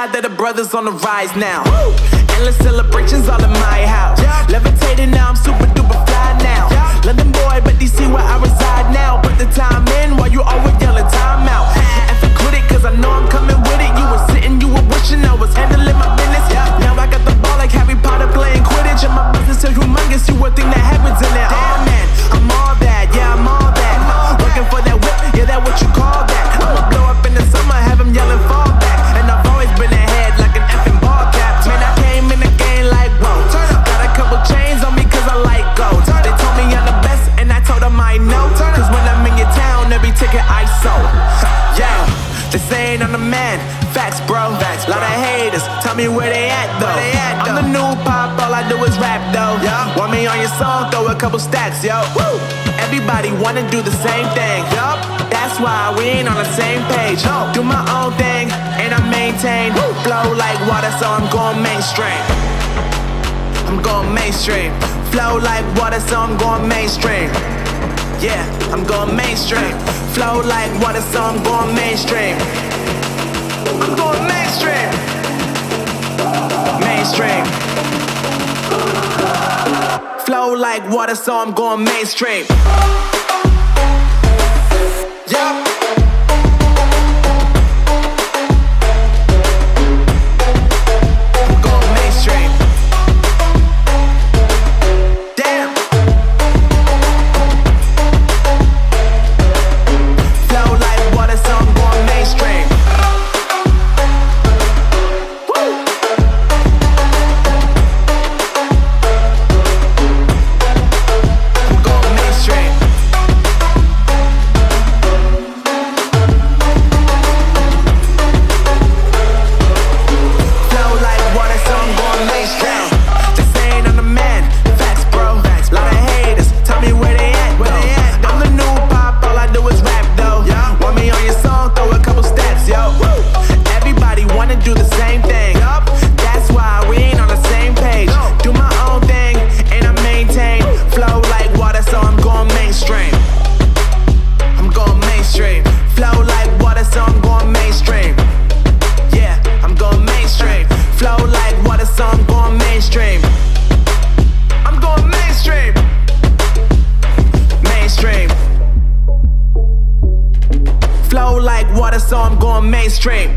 glad that the brothers on the rise now. Endless celebrations all in my house. Levitating now, I'm super duper fly now. London boy, but DC where I reside now. Put the time in while you always yelling time out. And quit it, cause I know I'm coming with it. You were sitting, you were wishing I was handling my business. Now I got the ball like Harry Potter playing Quidditch. And my business so humongous, you would think that happens in it. Oh man, I'm all that, yeah, I'm all that. Working for that whip, yeah, that what you call that. I'ma blow up in the summer, have him yelling fall back. And I've always been ahead like an effing ball cap. Man, I came in the game like, whoa. Got a couple chains on me cause I like gold. They told me I'm the best and I told them I know. Cause when I'm in your town, every ticket I sold. Yeah, they saying I'm the man. Facts, bro. Lot of haters, tell me where they at though. I'm the new pop, all I do is rap though. Want me on your song, throw a couple stacks, yo. Everybody wanna do the same thing. That's why we ain't on the same page. Do my own thing and I maintain. Flow like water, so I'm going mainstream. I'm going mainstream. Flow like water, so I'm going mainstream. Yeah, I'm going mainstream. Flow like water, so I'm going mainstream. I'm going mainstream. Mainstream. Flow like water, so I'm going mainstream. Yup. I'm going mainstream. Damn. Flow like water, so I'm going mainstream. Flow like water, so I'm going mainstream.